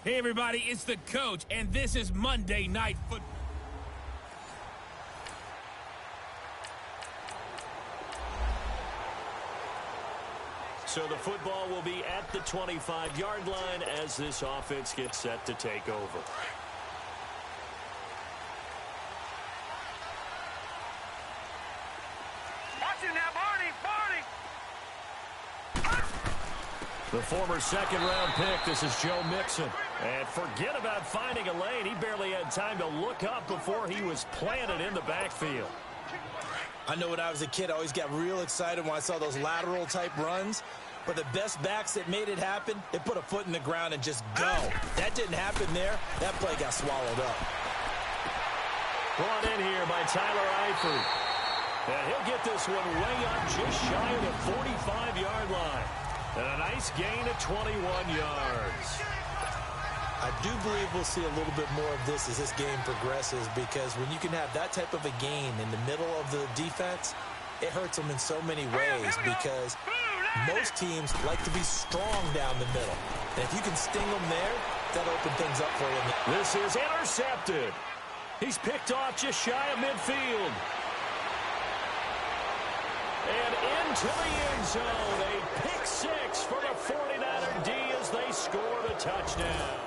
Hey, everybody, it's the coach, and this is Monday Night Football. So the football will be at the 25-yard line as this offense gets set to take over. Watch him now, Barney! The former second-round pick, this is Joe Mixon. And forget about finding a lane. He barely had time to look up before he was planted in the backfield. I know when I was a kid, I always got real excited when I saw those lateral-type runs. But the best backs that made it happen, they put a foot in the ground and just go. That didn't happen there. That play got swallowed up. Brought in here by Tyler Eifert. And he'll get this one way up just shy of the 45-yard line. And a nice gain of 21 yards. I do believe we'll see a little bit more of this as this game progresses, because when you can have that type of a gain in the middle of the defense, it hurts them in so many ways, because most teams like to be strong down the middle. And if you can sting them there, that'll open things up for you. This is intercepted. He's picked off just shy of midfield. And into the end zone. A pick six for the 49er D as they score the touchdown.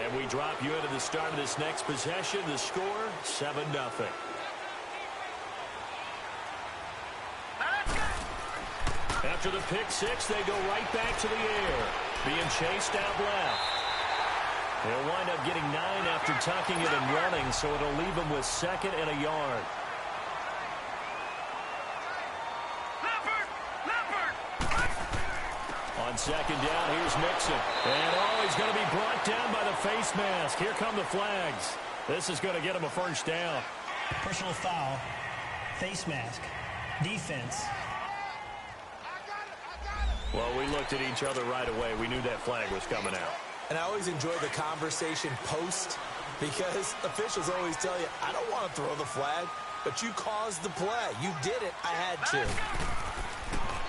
And we drop you into the start of this next possession. The score, 7-0. After the pick six, they go right back to the air. Being chased out left. They'll wind up getting 9 after tucking it and running, so it'll leave them with 2nd and a yard. On 2nd down, here's Mixon. And, he's going to be brought down by the face mask. Here come the flags. This is going to get him a first down. Personal foul, face mask, defense. Well, we looked at each other right away. We knew that flag was coming out. And I always enjoy the conversation post, because officials always tell you, I don't want to throw the flag, but you caused the play. You did it. I had to.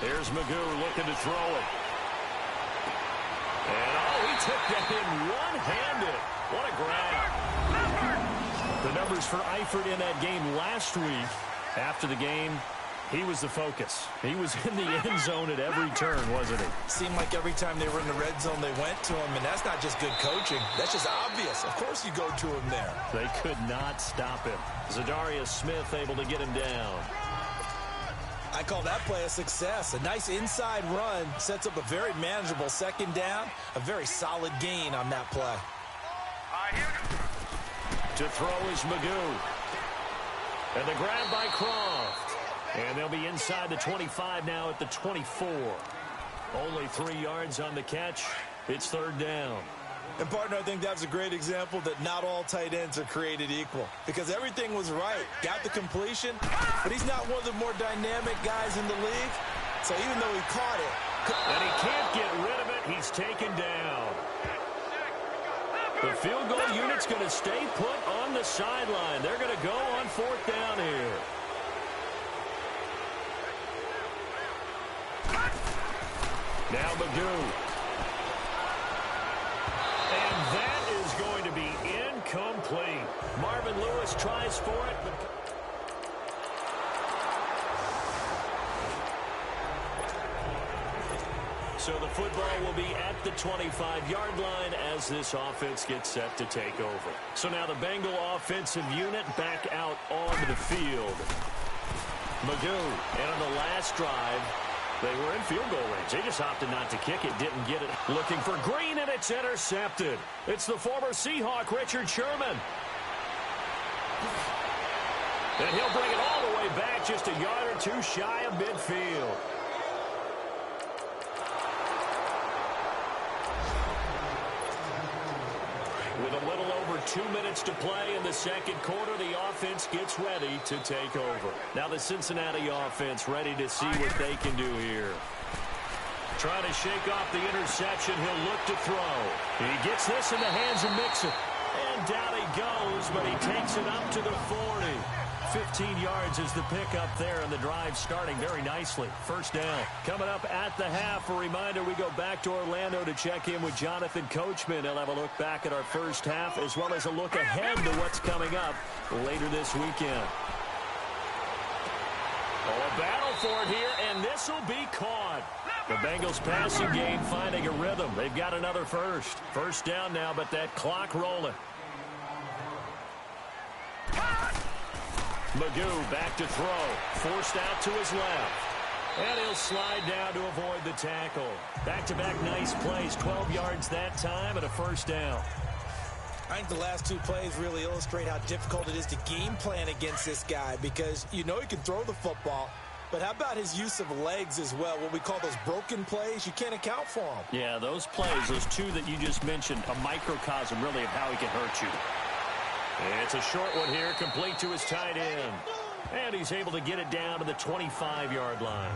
Here's Magoo looking to throw it. And, he took that in one-handed. What a grab. The numbers for Eifert in that game last week. After the game, he was the focus. He was in the end zone at every turn, wasn't he? Seemed like every time they were in the red zone, they went to him, and that's not just good coaching. That's just obvious. Of course you go to him there. They could not stop him. Zadarius Smith able to get him down. I call that play a success. A nice inside run sets up a very manageable 2nd down. A very solid gain on that play. To throw is Magoo. And the grab by Croft. And they'll be inside the 25 now at the 24. Only 3 yards on the catch. It's 3rd down. And, partner, I think that's a great example that not all tight ends are created equal, because everything was right. Got the completion, but he's not one of the more dynamic guys in the league. So even though he caught it. And he can't get rid of it. He's taken down. The field goal unit's going to stay put on the sideline. They're going to go on 4th down here. Now Magoo. And that is going to be incomplete. Marvin Lewis tries for it. So the football will be at the 25-yard line as this offense gets set to take over. So now the Bengal offensive unit back out on the field. Magoo, and on the last drive, they were in field goal range. They just opted not to kick it, didn't get it. Looking for Green, and it's intercepted. It's the former Seahawk, Richard Sherman. And he'll bring it all the way back just a yard or 2 shy of midfield. With a little over 2 minutes to play in the 2nd quarter, the offense gets ready to take over. Now the Cincinnati offense ready to see what they can do here. Trying to shake off the interception. He'll look to throw. He gets this in the hands of Mixon. And down he goes, but he takes it up to the 40. 15 yards is the pickup there, and the drive starting very nicely. First down. Coming up at the half, a reminder we go back to Orlando to check in with Jonathan Coachman. He'll have a look back at our first half as well as a look ahead to what's coming up later this weekend. Oh, a battle for it here, and this will be caught. The Bengals passing game finding a rhythm. They've got another first. First down now, but that clock rolling. Magoo back to throw. Forced out to his left. And he'll slide down to avoid the tackle. Back-to-back nice plays. 12 yards that time and a first down. I think the last two plays really illustrate how difficult it is to game plan against this guy because you know he can throw the football, but how about his use of legs as well? What we call those broken plays, you can't account for them. Yeah, those plays, those two that you just mentioned, a microcosm really of how he can hurt you. It's a short one here, complete to his tight end. And he's able to get it down to the 25-yard line.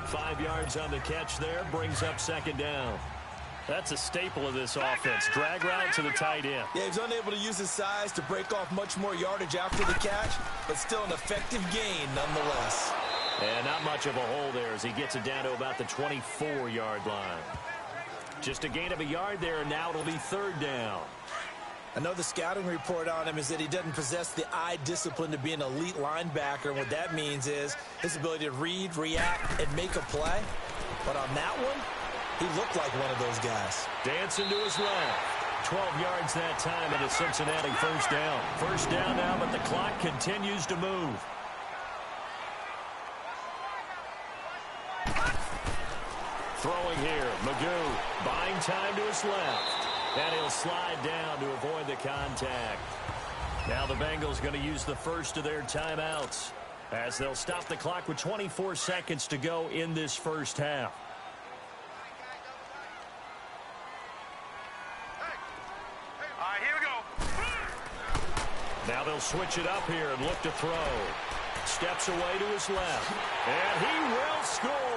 5 yards on the catch there, brings up second down. That's a staple of this offense. Drag route to the tight end. Yeah, he's unable to use his size to break off much more yardage after the catch, but still an effective gain nonetheless. And not much of a hole there as he gets it down to about the 24-yard line. Just a gain of a yard there, and now it'll be third down. I know the scouting report on him is that he doesn't possess the eye discipline to be an elite linebacker. And what that means is his ability to read, react, and make a play. But on that one, he looked like one of those guys. Dancing to his left. 12 yards that time, and a Cincinnati first down. First down now, but the clock continues to move. Throwing here, Magoo buying time to his left. And he'll slide down to avoid the contact. Now the Bengals going to use the first of their timeouts as they'll stop the clock with 24 seconds to go in this first half. All right, here we go. Now they'll switch it up here and look to throw. Steps away to his left. And he will score.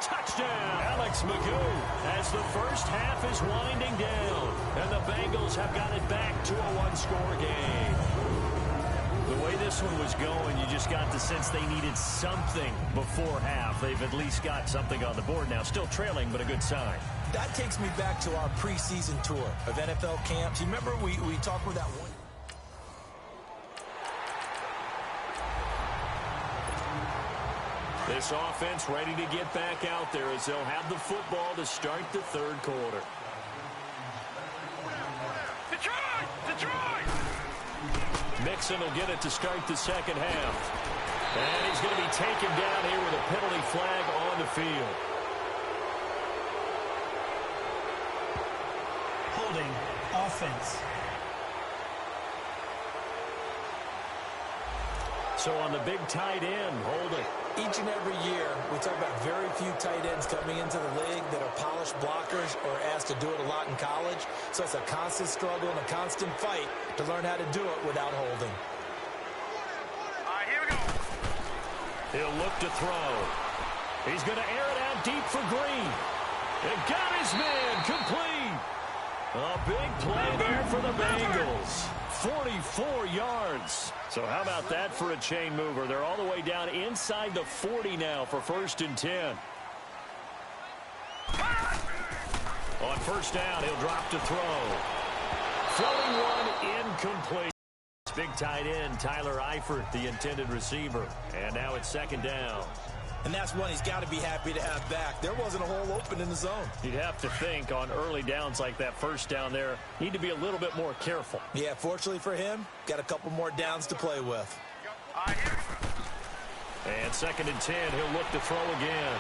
Touchdown, Alex Magoo, as the first half is winding down. And the Bengals have got it back to a one-score game. The way this one was going, you just got the sense they needed something before half. They've at least got something on the board now. Still trailing, but a good sign. That takes me back to our preseason tour of NFL camps. You remember we talked with that one. This offense ready to get back out there as they'll have the football to start the third quarter. Detroit! Detroit! Mixon will get it to start the second half. And he's going to be taken down here with a penalty flag on the field. Holding offense. So on the big tight end, holding. Each and every year, we talk about very few tight ends coming into the league that are polished blockers or asked to do it a lot in college. So it's a constant struggle and a constant fight to learn how to do it without holding. All right, here we go. He'll look to throw. He's going to air it out deep for Green. And got his man complete. A big play there for the Bengals. 44 yards. So how about that for a chain mover? They're all the way down inside the 40 now for 1st and 10. On first down, he'll drop to throw. Throwing one incomplete. Big tight end, Tyler Eifert, the intended receiver. And now it's second down. And that's one he's got to be happy to have back. There wasn't a hole open in the zone. You'd have to think on early downs like that first down there, need to be a little bit more careful. Yeah, fortunately for him, got a couple more downs to play with. All right, here we go. And 2nd and 10, he'll look to throw again.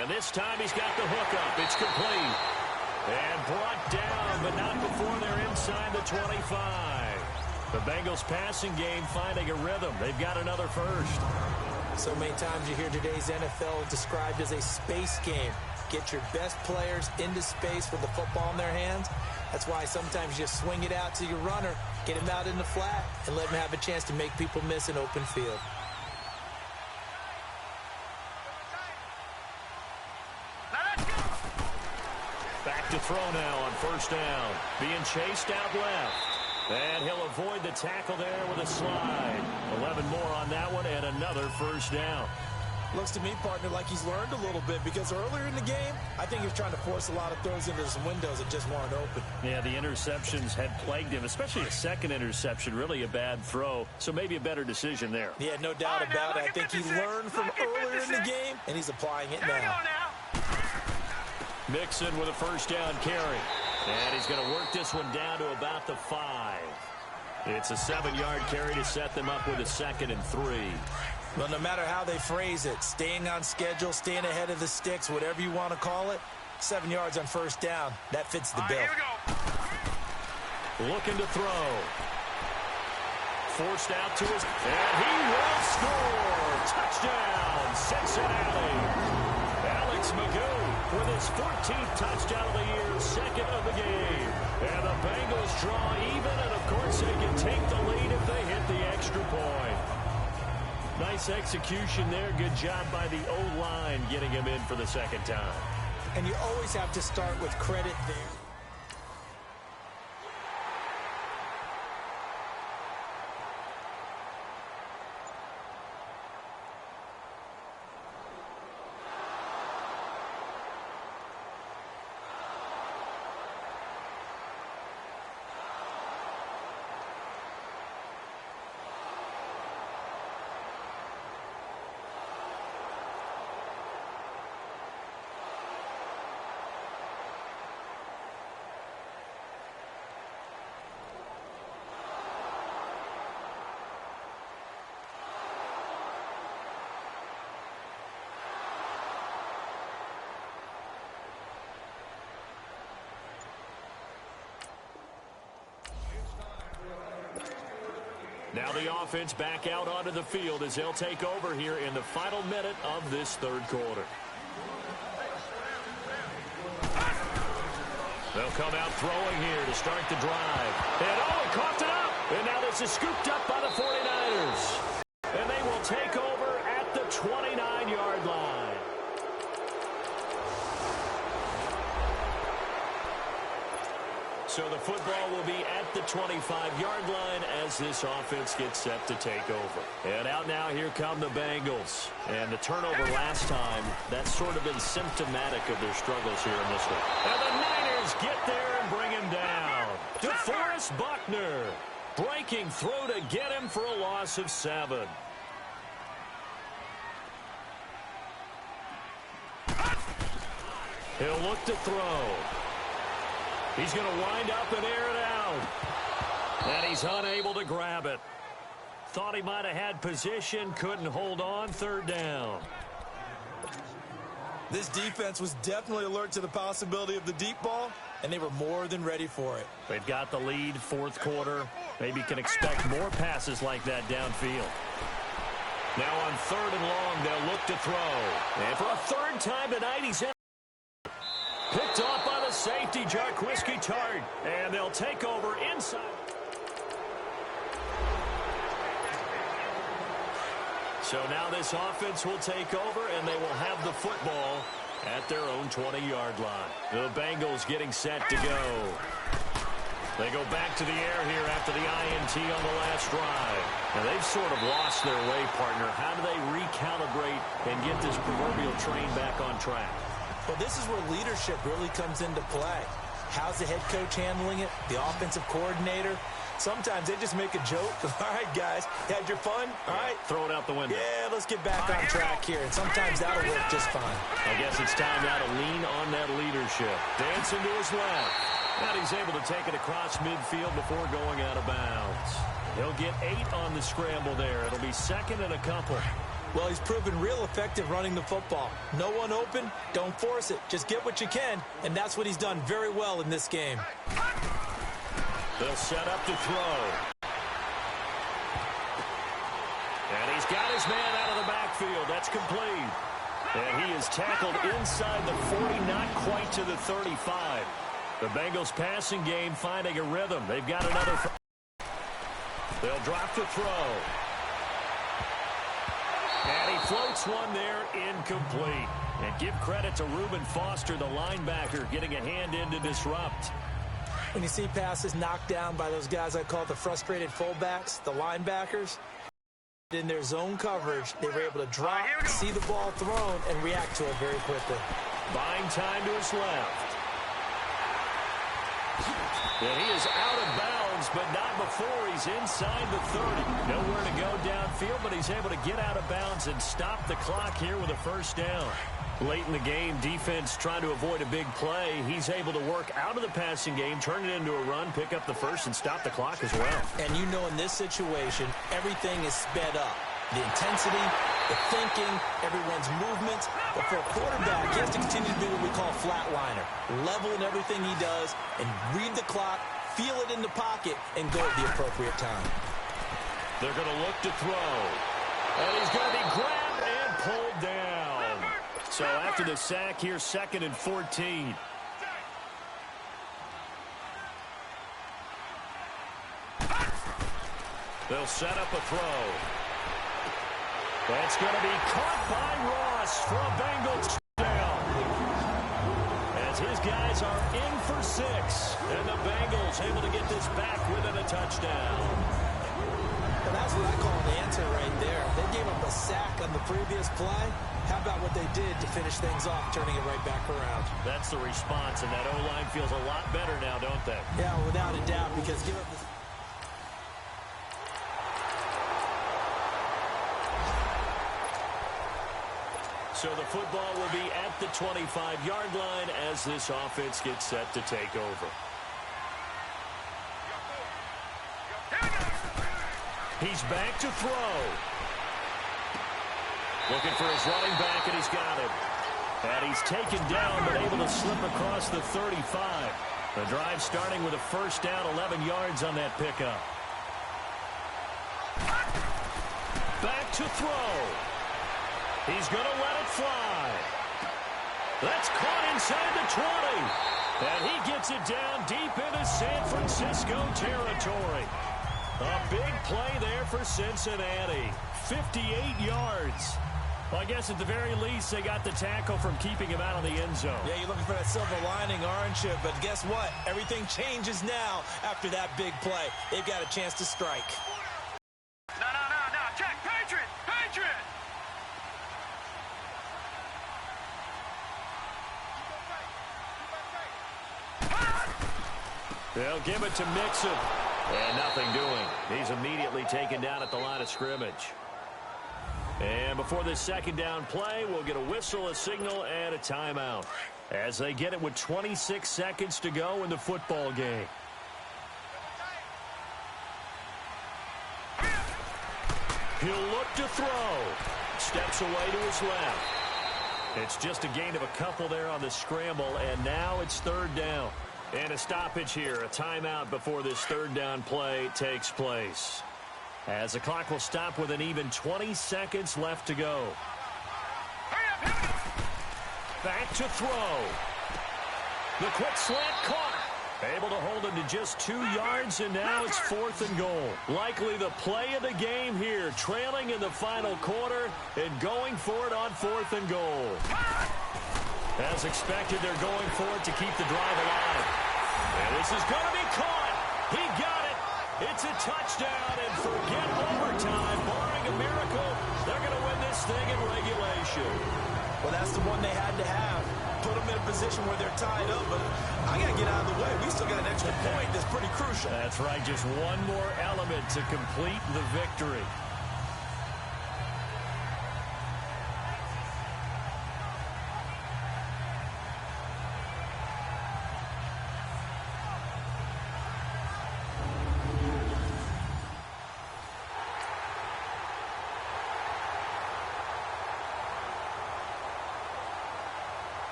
And this time he's got the hook up. It's complete. And brought down, but not before they're inside the 25. The Bengals passing game finding a rhythm. They've got another first. So many times you hear today's NFL described as a space game. Get your best players into space with the football in their hands. That's why sometimes you just swing it out to your runner, get him out in the flat, and let him have a chance to make people miss an open field. Back to throw now on first down. Being chased out left. And he'll avoid the tackle there with a slide. 11 more on that one and another first down. Looks to me, partner, like he's learned a little bit because earlier in the game, I think he was trying to force a lot of throws into some windows that just weren't open. Yeah, the interceptions had plagued him, especially a second interception, really a bad throw. So maybe a better decision there. Yeah, no doubt about it. I think he learned from earlier in the game, and he's applying it now. Mixon with a first down carry. And he's going to work this one down to about the 5. It's a 7-yard carry to set them up with a 2nd and 3. Well, no matter how they phrase it, staying on schedule, staying ahead of the sticks, whatever you want to call it, 7 yards on first down, that fits the bill. Here we go. Looking to throw. Forced out to his, and he will score. Touchdown, Cincinnati. Alex Magoo with his 14th touchdown of the year, 2nd of the game. And the Bengals draw even, and of course they can take the lead if they hit the extra point. Nice execution there. Good job by the O-line getting him in for the 2nd time. And you always have to start with credit there. Now the offense back out onto the field as they'll take over here in the final minute of this 3rd quarter. They'll come out throwing here to start the drive. And he coughed it up. And now this is scooped up by the 49ers. And they will take over at the 29-yard line. So the football will be at the 25-yard line as this offense gets set to take over. And out now, here come the Bengals. And the turnover last time, that's sort of been symptomatic of their struggles here in this one. And the Niners get there and bring him down. DeForest Buckner breaking through to get him for a loss of 7. He'll look to throw. He's going to wind up and air it out. And he's unable to grab it. Thought he might have had position, couldn't hold on, 3rd down. This defense was definitely alert to the possibility of the deep ball, and they were more than ready for it. They've got the lead, 4th quarter. Maybe can expect more passes like that downfield. Now on 3rd and long, they'll look to throw. And for a 3rd time tonight, he's in. Picked off by the safety, Jarquiski Tart. And they'll take over inside. So now this offense will take over, and they will have the football at their own 20-yard line. The Bengals getting set to go. They go back to the air here after the INT on the last drive. Now they've sort of lost their way, partner. How do they recalibrate and get this proverbial train back on track? Well, this is where leadership really comes into play. How's the head coach handling it? The offensive coordinator? Sometimes they just make a joke. All right, guys, had your fun? All right. Throw it out the window. Yeah, let's get back on track here. And sometimes that'll work just fine. I guess it's time now to lean on that leadership. Dancing to his left. And he's able to take it across midfield before going out of bounds. He'll get 8 on the scramble there. It'll be 2nd and a couple. Well, he's proven real effective running the football. No one open, don't force it. Just get what you can, and that's what he's done very well in this game. They'll set up to throw. And he's got his man out of the backfield. That's complete. And he is tackled inside the 40, not quite to the 35. The Bengals passing game finding a rhythm. They've got another. They'll drop to throw. And he floats one there, incomplete. And give credit to Reuben Foster, the linebacker, getting a hand in to disrupt. When you see passes knocked down by those guys I call the frustrated fullbacks, the linebackers, in their zone coverage, they were able to drop, see the ball thrown, and react to it very quickly. Buying time to his left. And he is out of bounds, but not before he's inside the 30. Nowhere to go downfield, but he's able to get out of bounds and stop the clock here with a first down. Late in the game, defense trying to avoid a big play. He's able to work out of the passing game, turn it into a run, pick up the first, and stop the clock as well. And you know in this situation, everything is sped up. The intensity, the thinking, everyone's movements. But for a quarterback, he has to continue to do what we call a flatliner. Level in everything he does and read the clock, feel it in the pocket, and go at the appropriate time. They're going to look to throw. And he's going to be grabbed and pulled down. So after the sack here, 2nd and 14. They'll set up a throw. That's going to be caught by Ross for a Bengals touchdown. As his guys are in for 6. And the Bengals able to get this back within a touchdown. Well, that's what I call an answer right there. They gave up a sack on the previous play. How about what they did to finish things off, turning it right back around? That's the response, and that O-line feels a lot better now, don't they? Yeah, without a doubt, because give up this. So the football will be at the 25-yard line as this offense gets set to take over. He's back to throw. Looking for his running back, and he's got it. And he's taken down, but able to slip across the 35. The drive starting with a first down, 11 yards on that pickup. Back to throw. He's going to let it fly. That's caught inside the 20. And he gets it down deep into San Francisco territory. A big play there for Cincinnati. 58 yards. Well, I guess at the very least, they got the tackle from keeping him out of the end zone. Yeah, you're looking for that silver lining, aren't you? But guess what? Everything changes now after that big play. They've got a chance to strike. No. Check. Patriot. They'll give it to Mixon. And nothing doing. He's immediately taken down at the line of scrimmage. And before this second down play, we'll get a whistle, a signal, and a timeout as they get it with 26 seconds to go in the football game. He'll look to throw. Steps away to his left. It's just a gain of a couple there on the scramble, and now it's 3rd down. And a stoppage here, a timeout before this 3rd down play takes place. As the clock will stop with an even 20 seconds left to go. Back to throw. The quick slant caught. Able to hold him to just 2 yards, and now it's 4th and goal. Likely the play of the game here, trailing in the final quarter and going for it on 4th and goal. As expected, they're going for it to keep the drive alive. And this is going to be caught. He got it. It's a touchdown, and forget overtime. Barring a miracle, they're going to win this thing in regulation. Well, that's the one they had to have. Put them in a position where they're tied up, but I got to get out of the way. We still got an extra point that's pretty crucial. That's right. Just one more element to complete the victory.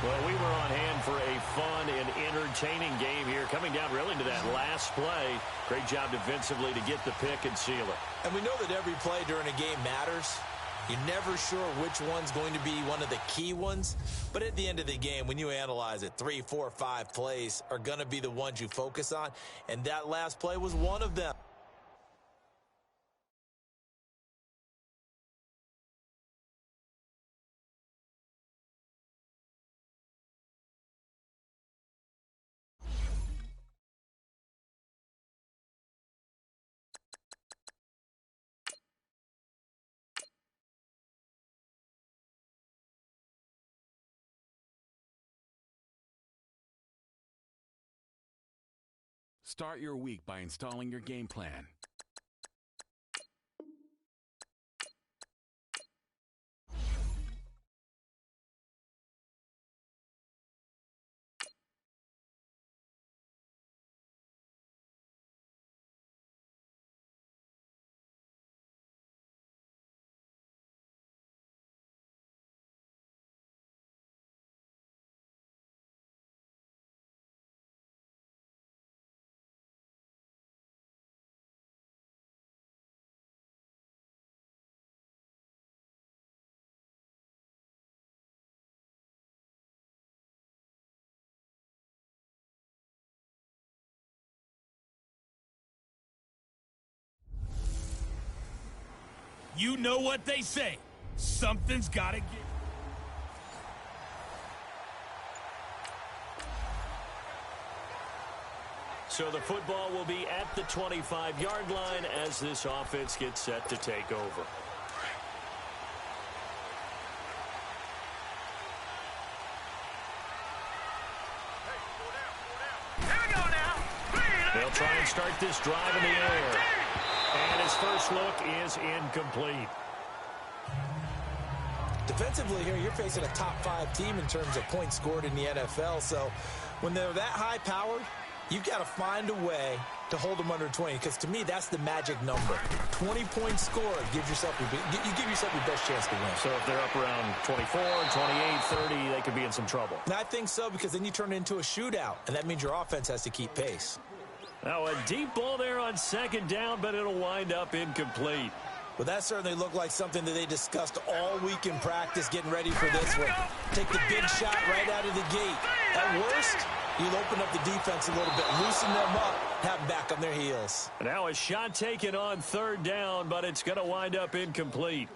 Well, we were on hand for a fun and entertaining game here, coming down really to that last play. Great job defensively to get the pick and seal it. And we know that every play during a game matters. You're never sure which one's going to be one of the key ones. But at the end of the game, when you analyze it, 3, 4, 5 plays are going to be the ones you focus on. And that last play was one of them. Start your week by installing your game plan. You know what they say. Something's got to give. So the football will be at the 25-yard line as this offense gets set to take over. They'll try and start this drive in the air. And his first look is incomplete. Defensively here, you're facing a top-5 team in terms of points scored in the NFL. So when they're that high-powered, you've got to find a way to hold them under 20, because to me, that's the magic number. 20 points scored, you give yourself your best chance to win. So if they're up around 24, 28, 30, they could be in some trouble. And I think so, because then you turn it into a shootout, and that means your offense has to keep pace. Now a deep ball there on second down, but it'll wind up incomplete. Well, that certainly looked like something that they discussed all week in practice, getting ready for this one. Take the big shot right out of the gate. At worst, you'll open up the defense a little bit, loosen them up, have them back on their heels. Now a shot taken on third down, but it's going to wind up incomplete.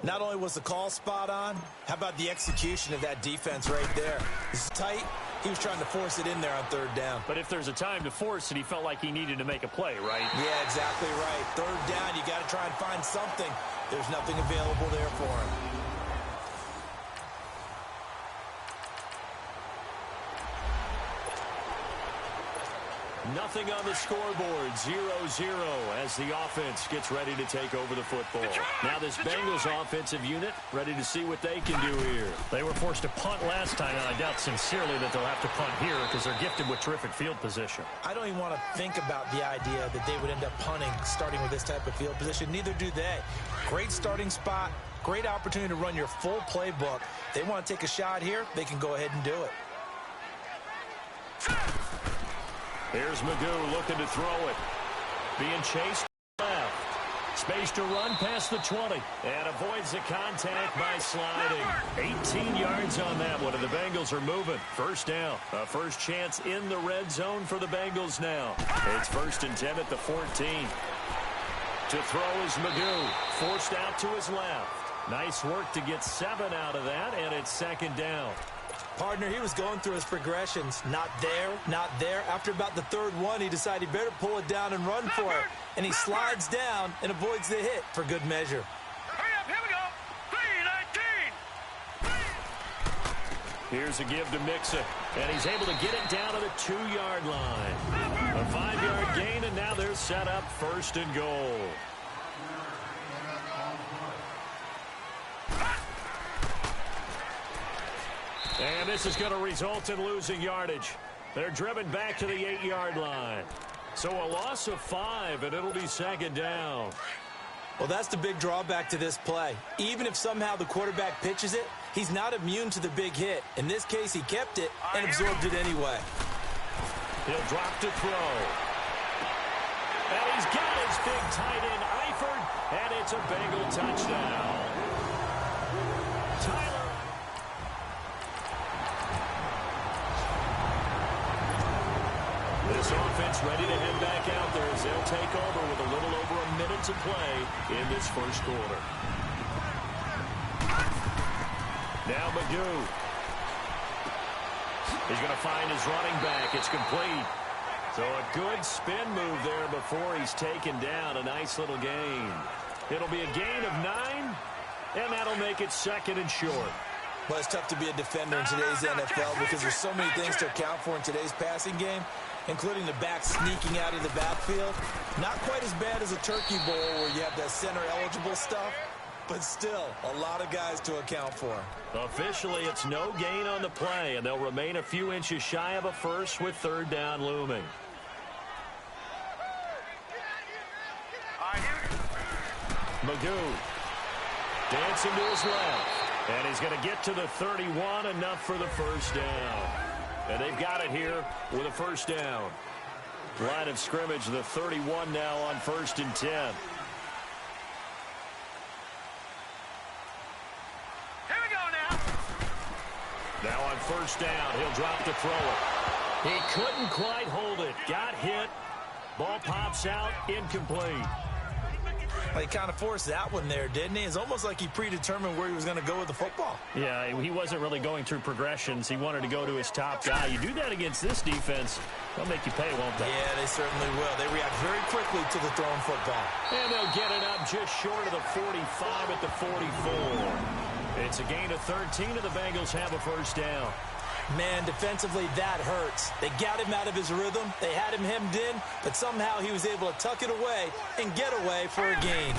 Not only was the call spot on, how about the execution of that defense right there? It's tight. He was trying to force it in there on third down. But if there's a time to force it, he felt like he needed to make a play, right? Yeah, exactly right. Third down, you got to try and find something. There's nothing available there for him. Nothing on the scoreboard, 0-0 as the offense gets ready to take over the football. Now this Bengals offensive unit ready to see what they can do here. They were forced to punt last time, and I doubt sincerely that they'll have to punt here because they're gifted with terrific field position. I don't even want to think about the idea that they would end up punting starting with this type of field position. Neither do they. Great starting spot, great opportunity to run your full playbook. They want to take a shot here, they can go ahead and do it. Here's Magoo looking to throw it. Being chased left. Space to run past the 20. And avoids the contact by sliding. 18 yards on that one, and the Bengals are moving. First down. A first chance in the red zone for the Bengals now. It's 1st and 10 at the 14. To throw is Magoo. Forced out to his left. Nice work to get 7 out of that, and it's 2nd down. Partner, he was going through his progressions. Not there, not there. After about the 3rd one, he decided he better pull it down and run for it. And he slides down and avoids the hit for good measure. Hurry up, here we go. 3-19. Here's a give to Mixon. And he's able to get it down to the 2-yard line. A 5-yard gain, and now they're set up 1st and goal. And this is going to result in losing yardage. They're driven back to the 8-yard line. So a loss of 5, and it'll be 2nd down. Well, that's the big drawback to this play. Even if somehow the quarterback pitches it, he's not immune to the big hit. In this case, he kept it and absorbed it anyway. He'll drop to throw. And he's got his big tight end, Eifert, and it's a Bengal touchdown. Tyler. This offense ready to head back out there as they'll take over with a little over a minute to play in this 1st quarter. Now Magoo. He's going to find his running back. It's complete. So a good spin move there before he's taken down. A nice little gain. It'll be a gain of 9, and that'll make it 2nd and short. Well, it's tough to be a defender in today's NFL because there's so many things to account for in today's passing game, including the back sneaking out of the backfield. Not quite as bad as a turkey bowl where you have that center-eligible stuff, but still a lot of guys to account for. Officially, it's no gain on the play, and they'll remain a few inches shy of a first with third down looming. Magoo dancing to his left. And he's going to get to the 31, enough for the first down. And they've got it here with a first down. Line of scrimmage, the 31 now on 1st and 10. Here we go now. Now on 1st down, he'll drop to throw it. He couldn't quite hold it. Got hit. Ball pops out, incomplete. Well, he kind of forced that one there, didn't he? It's almost like he predetermined where he was going to go with the football. Yeah, he wasn't really going through progressions. He wanted to go to his top guy. You do that against this defense, they'll make you pay, won't they? Yeah, they certainly will. They react very quickly to the thrown football. And they'll get it up just short of the 45 at the 44. It's a gain of 13, and the Bengals have a first down. Man, defensively, that hurts. They got him out of his rhythm. They had him hemmed in, but somehow he was able to tuck it away and get away for a gain.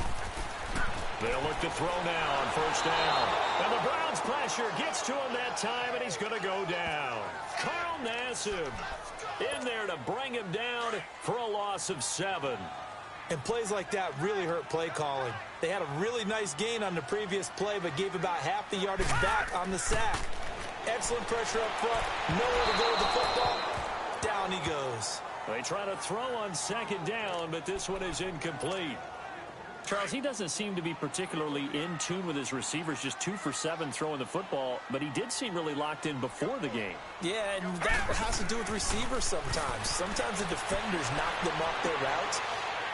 They'll look to throw now on 1st down. And the Browns' pressure gets to him that time, and he's going to go down. Carl Nassib in there to bring him down for a loss of 7. And plays like that really hurt play calling. They had a really nice gain on the previous play, but gave about half the yardage back on the sack. Excellent pressure up front. Nowhere to go with the football. Down he goes. They try to throw on 2nd down, but this one is incomplete. Charles, he doesn't seem to be particularly in tune with his receivers, just 2 for 7 throwing the football, but he did seem really locked in before the game. Yeah, and that has to do with receivers sometimes. Sometimes the defenders knock them off their routes,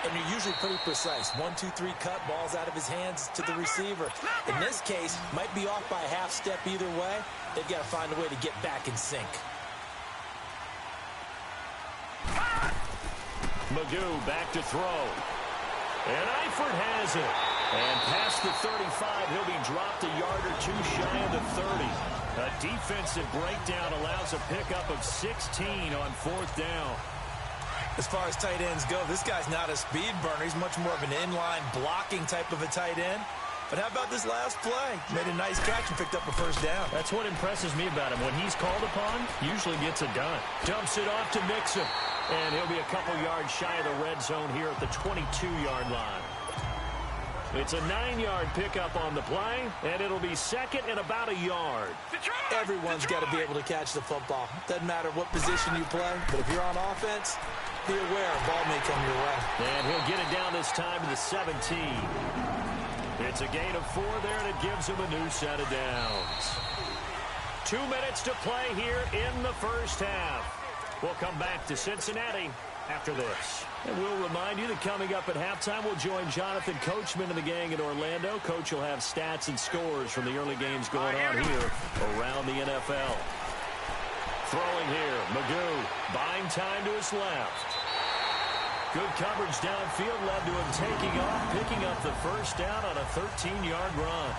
and they're usually pretty precise. 1, 2, 3 cut, balls out of his hands to the receiver. In this case, might be off by a half step either way. They've got to find a way to get back in sync. Magoo back to throw. And Eifert has it. And past the 35, he'll be dropped a yard or 2 shy of the 30. A defensive breakdown allows a pickup of 16 on 4th down. As far as tight ends go, this guy's not a speed burner. He's much more of an inline blocking type of a tight end. But how about this last play? Made a nice catch and picked up a first down. That's what impresses me about him. When he's called upon, usually gets it done. Dumps it off to Mixon. And he'll be a couple yards shy of the red zone here at the 22-yard line. It's a 9-yard pickup on the play, and it'll be 2nd and about a yard. Everyone's got to be able to catch the football. Doesn't matter what position you play, but if you're on offense, be aware a ball may come your way. And he'll get it down this time to the 17. It's a gain of 4 there, and it gives him a new set of downs. 2 minutes to play here in the first half. We'll come back to Cincinnati after this. And we'll remind you that coming up at halftime, we'll join Jonathan Coachman and the gang in Orlando. Coach will have stats and scores from the early games going on here around the NFL. Throwing here, Magoo buying time to his left. Good coverage downfield led to him taking off, picking up the first down on a 13-yard run.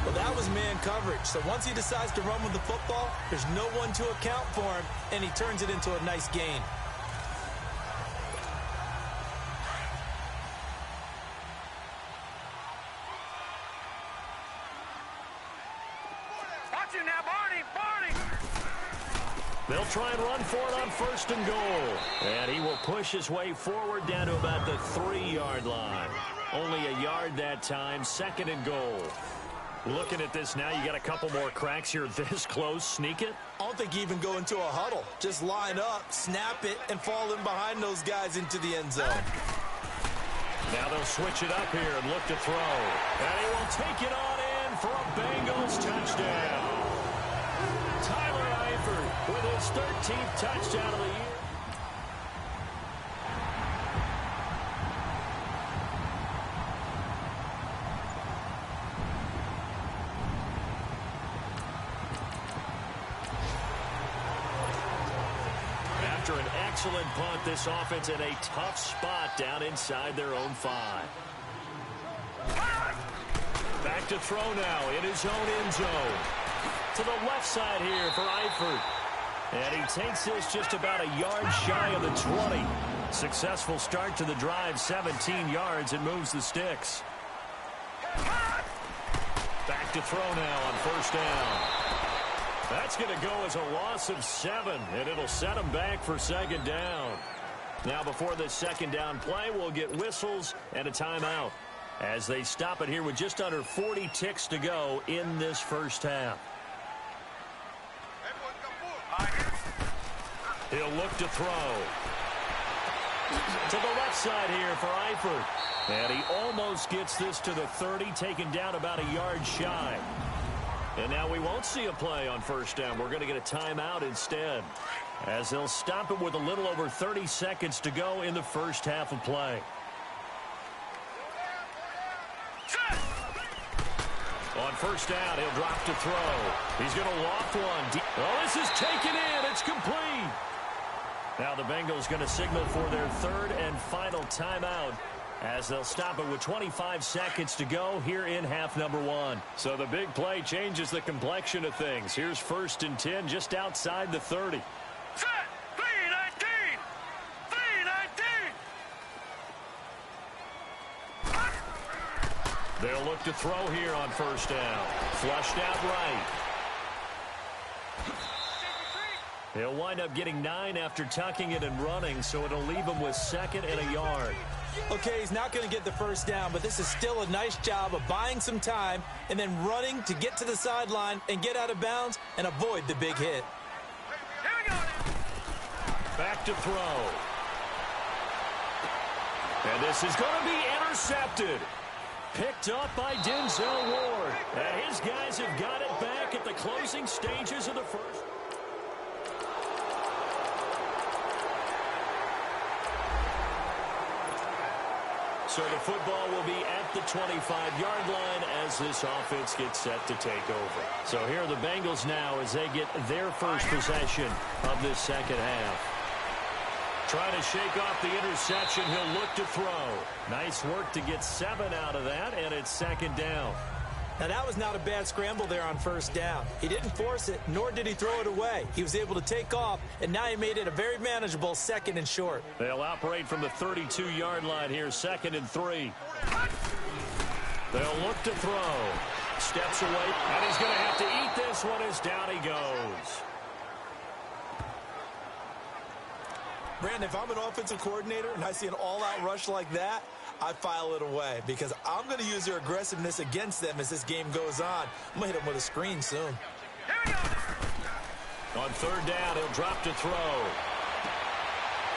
Well, that was man coverage. So once he decides to run with the football, there's no one to account for him, and he turns it into a nice gain. Watch it now, Barney! They'll try and run for it on 1st and goal. And he will push his way forward down to about the 3-yard line. Only a yard that time, 2nd and goal. Looking at this now, you got a couple more cracks here this close. Sneak it. I don't think you even go into a huddle. Just line up, snap it, and fall in behind those guys into the end zone. Now they'll switch it up here and look to throw. And he will take it on in for a Bengals touchdown. Tyler Eifert with his 13th touchdown of the year. After an excellent punt, this offense in a tough spot down inside their own 5. Back Back to throw now in his own end zone. To the left side here for Eifert. And he takes this just about a yard shy of the 20. Successful start to the drive, 17 yards, and moves the sticks. Back to throw now on first down. That's going to go as a loss of 7, and it'll set him back for second down. Now before this second down play, we'll get whistles and a timeout as they stop it here with just under 40 ticks to go in this first half. He'll look to throw. To the left side here for Eifert. And he almost gets this to the 30, taken down about a yard shy. And now we won't see a play on first down. We're going to get a timeout instead, as they'll stop it with a little over 30 seconds to go in the first half of play. On first down, he'll drop to throw. He's going to loft one. Oh, this is taken in. It's complete. Now the Bengals going to signal for their third and final timeout, as they'll stop it with 25 seconds to go here in half number 1. So the big play changes the complexion of things. Here's 1st and 10 just outside the 30. Set! 3-19! 3-19! They'll look to throw here on first down. Flushed out right. He'll wind up getting 9 after tucking it and running, so it'll leave him with 2nd and a yard. Okay, he's not going to get the first down, but this is still a nice job of buying some time and then running to get to the sideline and get out of bounds and avoid the big hit. Here we go. Back to throw. And this is going to be intercepted. Picked up by Denzel Ward. And his guys have got it back at the closing stages of the first. So the football will be at the 25-yard line as this offense gets set to take over. So here are the Bengals now as they get their first possession of this second half. Trying to shake off the interception, he'll look to throw. Nice work to get 7 out of that, and it's second down. Now, that was not a bad scramble there on first down. He didn't force it, nor did he throw it away. He was able to take off, and now he made it a very manageable 2nd and short. They'll operate from the 32-yard line here, 2nd and 3. They'll look to throw. Steps away, and he's going to have to eat this one as down he goes. Brandon, if I'm an offensive coordinator and I see an all-out rush like that, I file it away because I'm going to use their aggressiveness against them as this game goes on. I'm going to hit them with a screen soon. Here we go. On third down, he'll drop to throw.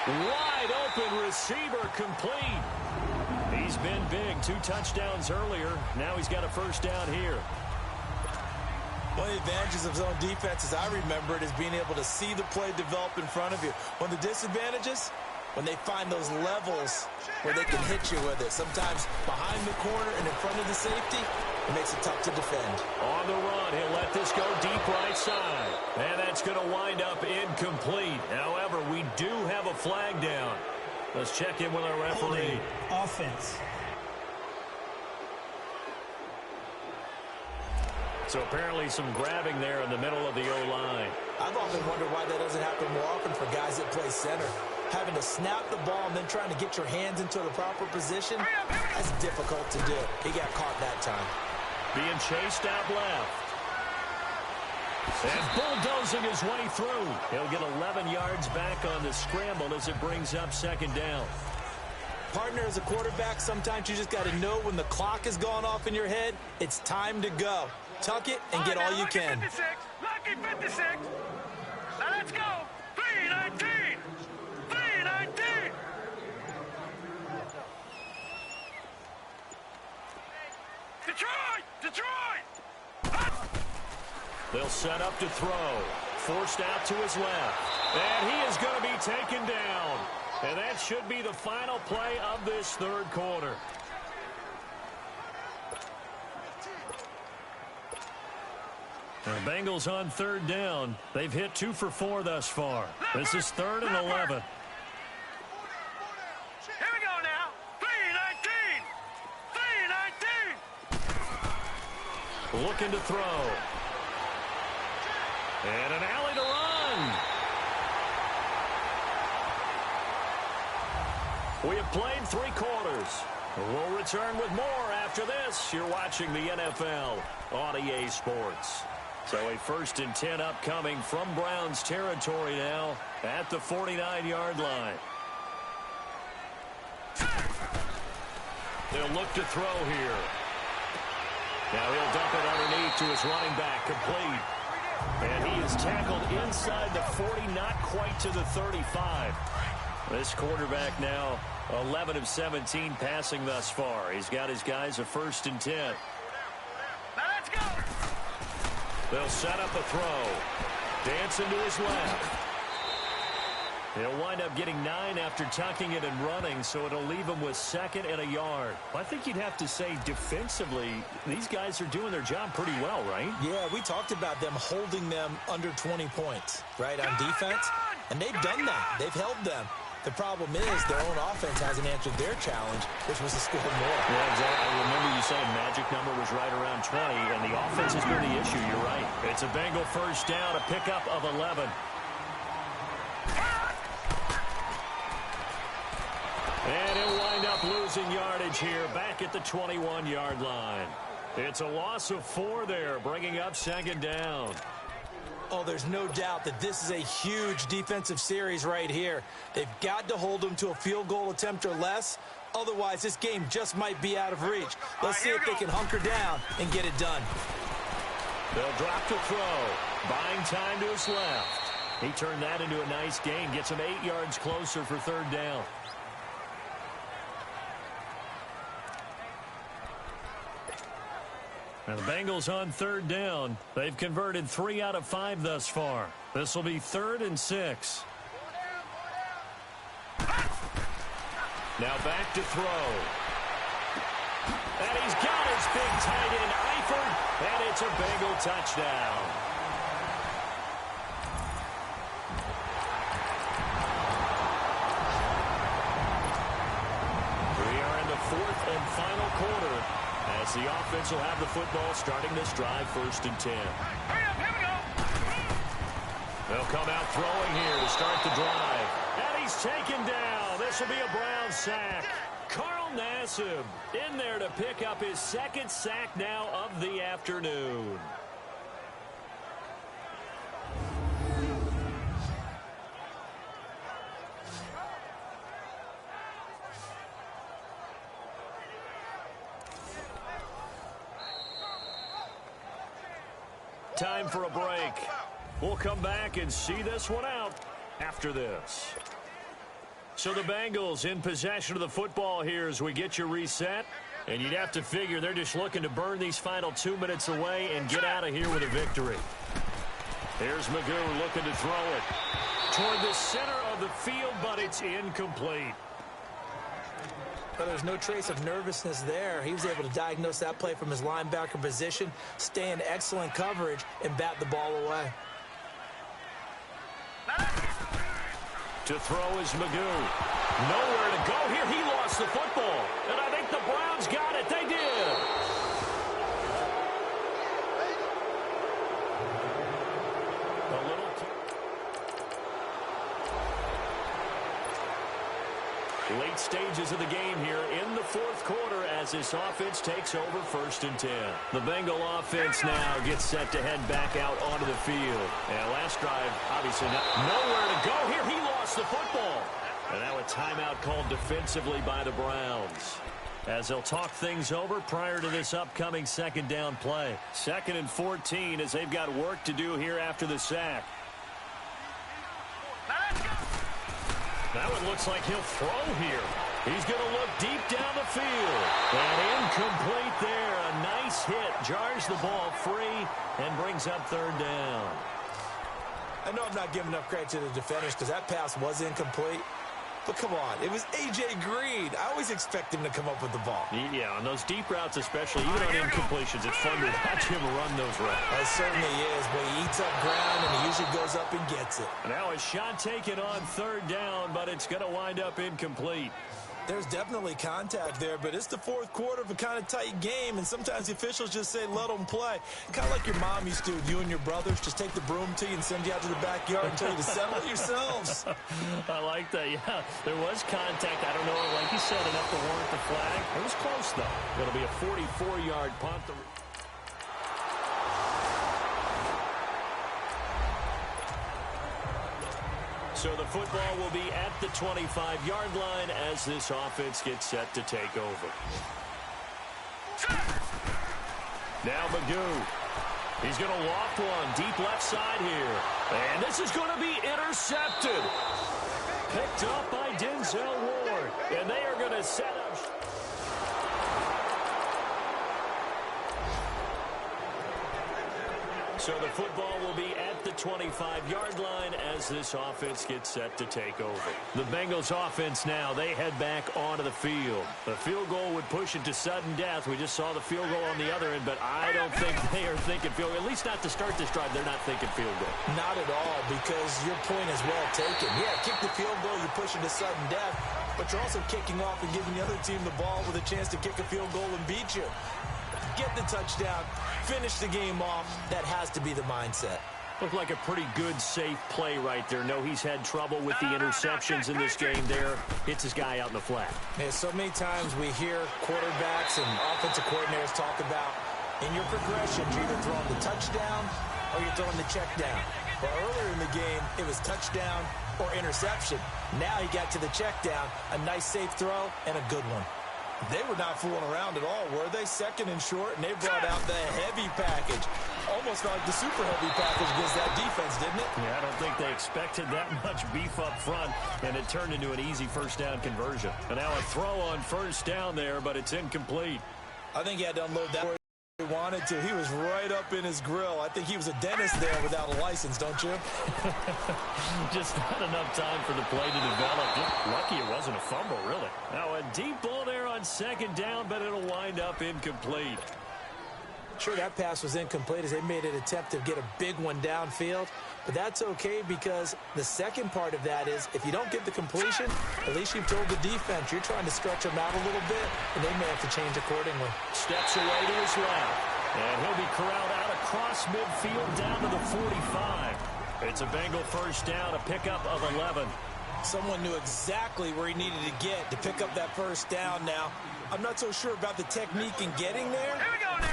Wide open receiver complete. He's been big. 2 touchdowns earlier. Now he's got a first down here. One of the advantages of zone defense, as I remember it, is being able to see the play develop in front of you. One of the disadvantages, when they find those levels where they can hit you with it. Sometimes behind the corner and in front of the safety, it makes it tough to defend. On the run, he'll let this go deep right side. And that's going to wind up incomplete. However, we do have a flag down. Let's check in with our referee. Offense. So apparently some grabbing there in the middle of the O-line. I've often wondered why that doesn't happen more often for guys that play center. Having to snap the ball and then trying to get your hands into the proper position, that's difficult to do. He got caught that time. Being chased out left. And bulldozing his way through. He'll get 11 yards back on the scramble as it brings up second down. Partner, as a quarterback, sometimes you just got to know when the clock has gone off in your head, it's time to go. Tuck it and get all you can. Lucky 56. Now let's go. 3-19. 3-19. Detroit! Detroit! They'll set up to throw. Forced out to his left. And he is going to be taken down. And that should be the final play of this third quarter. The Bengals on third down. They've hit 2 for 4 thus far. This is 3rd and 11. Here we go now. 3-19. 3-19. looking to throw. And an alley to run. We have played 3 quarters. We'll return with more after this. You're watching the NFL on EA Sports. So a 1st and 10 upcoming from Browns territory now at the 49-yard line. They'll look to throw here. Now he'll dump it underneath to his running back, complete. And he is tackled inside the 40, not quite to the 35. This quarterback now 11 of 17 passing thus far. He's got his guys a 1st and 10. Now let's go. They'll set up a throw. Dancing to his left. He'll wind up getting 9 after tucking it and running, so it'll leave him with 2nd and a yard. I think you'd have to say defensively, these guys are doing their job pretty well, right? Yeah, we talked about them holding them under 20 points, right, on defense. And they've done that. They've held them. The problem is their own offense hasn't answered their challenge, which was to score more. Yeah, exactly. I remember you saying magic number was right around 20, and the offense has been the issue. You're right. It's a Bengal 1st down, a pickup of 11. And he'll wind up losing yardage here back at the 21-yard line. It's a loss of 4 there, bringing up 2nd down. Oh, there's no doubt that this is a huge defensive series right here. They've got to hold them to a field goal attempt or less. Otherwise, this game just might be out of reach. Let's see if they can hunker down and get it done. They'll drop to throw. Buying time to his left. He turned that into a nice gain. Gets him 8 yards closer for 3rd down. Now the Bengals on 3rd down. They've converted 3 out of 5 thus far. This will be 3rd and 6. Now back to throw. And he's got his big tight end, Eifert, and it's a Bengal touchdown. We are in the 4th and final quarter. As the offense will have the football starting this drive 1st and 10. Hurry up, here we go. They'll come out throwing here to start the drive. And he's taken down. This will be a Brown sack. Carl Nassib in there to pick up his 2nd sack now of the afternoon. Time for a break. We'll come back and see this one out after this. So the Bengals in possession of the football here as we get you reset. And you'd have to figure they're just looking to burn these final 2 minutes away and get out of here with a victory. Here's Magoo looking to throw it toward the center of the field, but it's incomplete. But there's no trace of nervousness there. He was able to diagnose that play from his linebacker position, stay in excellent coverage, and bat the ball away. To throw is Magoo. Nowhere to go here. He lost the football. And I think the Browns got it. They did. A little late stages of the game here in the 4th quarter as this offense takes over 1st and 10. The Bengal offense now gets set to head back out onto the field. And last drive, obviously nowhere to go here. He lost the football. And now a timeout called defensively by the Browns as they'll talk things over prior to this upcoming 2nd down play. 2nd and 14 as they've got work to do here after the sack. That one looks like he'll throw here. He's going to look deep down the field. And incomplete there. A nice hit. Jars the ball free and brings up 3rd down. I know I'm not giving enough credit to the defenders because that pass was incomplete. But come on, it was A.J. Green. I always expect him to come up with the ball. Yeah, on those deep routes especially, even on incompletions, it's fun to watch him run those routes. It certainly is, but he eats up ground and he usually goes up and gets it. Now a shot taken on 3rd down, but it's going to wind up incomplete. There's definitely contact there, but it's the fourth quarter of a kind of tight game, and sometimes the officials just say, let them play. Kind of like your mom used to, you and your brothers, just take the broom to you and send you out to the backyard and tell you to settle it yourselves. I like that, yeah. There was contact. I don't know, like you said, enough to warrant the flag. It was close, though. It'll be a 44-yard punt. So the football will be at the 25-yard line as this offense gets set to take over. Now Magoo. He's going to loft one deep left side here. And this is going to be intercepted. Picked up by Denzel Ward. And they are going to set up. So the football will be at the 25-yard line as this offense gets set to take over. The Bengals offense now, they head back onto the field. The field goal would push it to sudden death. We just saw the field goal on the other end, but I don't think they are thinking field goal. At least not to start this drive. They're not thinking field goal. Not at all, because your point is well taken. Yeah, kick the field goal, you push it to sudden death, but you're also kicking off and giving the other team the ball with a chance to kick a field goal and beat you. Get the touchdown, finish the game off. That has to be the mindset. Looked like a pretty good, safe play right there. No, he's had trouble with the interceptions in this game there. Hits his guy out in the flat. Yeah, so many times we hear quarterbacks and offensive coordinators talk about in your progression, you're either throwing the touchdown or you're throwing the check down. Well, earlier in the game, it was touchdown or interception. Now he got to the check down, a nice safe throw, and a good one. They were not fooling around at all, were they? Second and short, and they brought out the heavy package. Almost felt like the super heavy package against that defense, didn't it? Yeah, I don't think they expected that much beef up front, and it turned into an easy first down conversion. And now a throw on first down there, but it's incomplete. I think he had to unload that where he wanted to. He was right up in his grill. I think he was a dentist there without a license, don't you? Just not enough time for the play to develop. Lucky it wasn't a fumble, really. Now a deep ball there on second down, but it'll wind up incomplete. Sure, that pass was incomplete as they made an attempt to get a big one downfield, but that's okay because the second part of that is if you don't get the completion, at least you've told the defense you're trying to stretch them out a little bit, and they may have to change accordingly. Steps away to his left, and he'll be corralled out across midfield down to the 45. It's a Bengal first down, a pickup of 11. Someone knew exactly where he needed to get to pick up that first down now. I'm not so sure about the technique in getting there,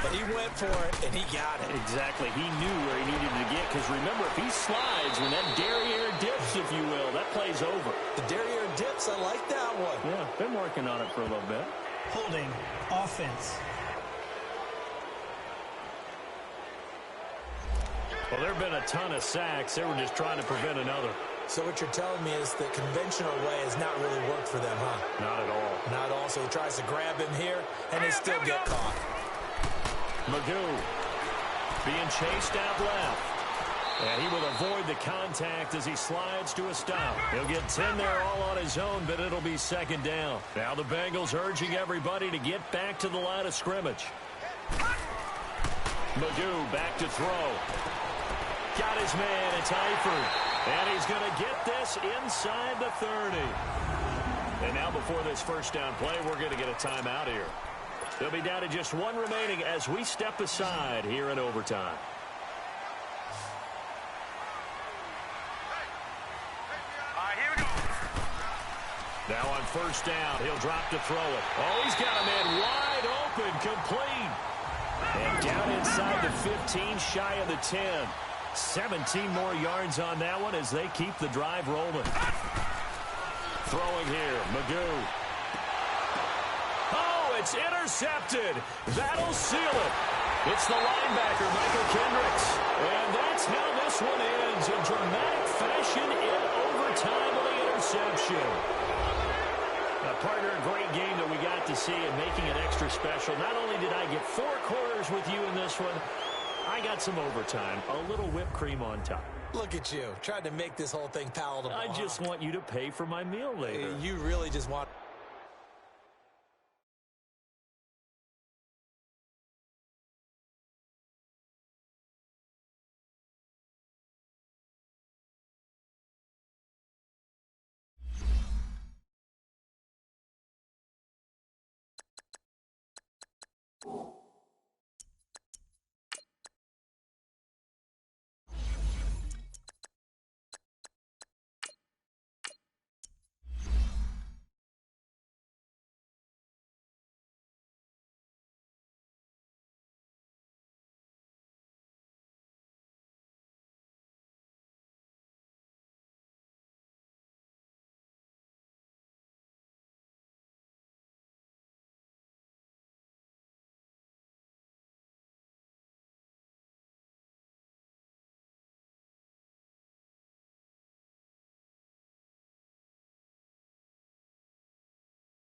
but he went for it, and he got it. Exactly. He knew where he needed to get, because remember, if he slides, when that derriere dips, if you will, that play's over. The derriere dips, I like that one. Yeah, been working on it for a little bit. Holding offense. Well, there have been a ton of sacks. They were just trying to prevent another. So what you're telling me is the conventional way has not really worked for them, huh? Not at all. Not all. So he tries to grab him here, and they still get caught. Magoo being chased out left. And he will avoid the contact as he slides to a stop. He'll get 10 there all on his own, but it'll be second down. Now the Bengals urging everybody to get back to the line of scrimmage. Magoo back to throw. Got his man. It's Eifert. And he's going to get this inside the 30. And now before this first down play, we're going to get a timeout here. They'll be down to just one remaining as we step aside here in overtime. All right, here we go. Now on first down, he'll drop to throw it. Oh, he's got a man wide open, complete. And down inside the 15, shy of the 10. 17 more yards on that one as they keep the drive rolling. Throwing here, Magoo. Oh, it's intercepted. That'll seal it. It's the linebacker, Michael Kendricks. And that's how this one ends in dramatic fashion in overtime with the interception. Now, partner, a great game that we got to see and making it extra special. Not only did I get 4 quarters with you in this one, I got some overtime, a little whipped cream on top. Look at you, trying to make this whole thing palatable. I just want you to pay for my meal later. You really just want... it.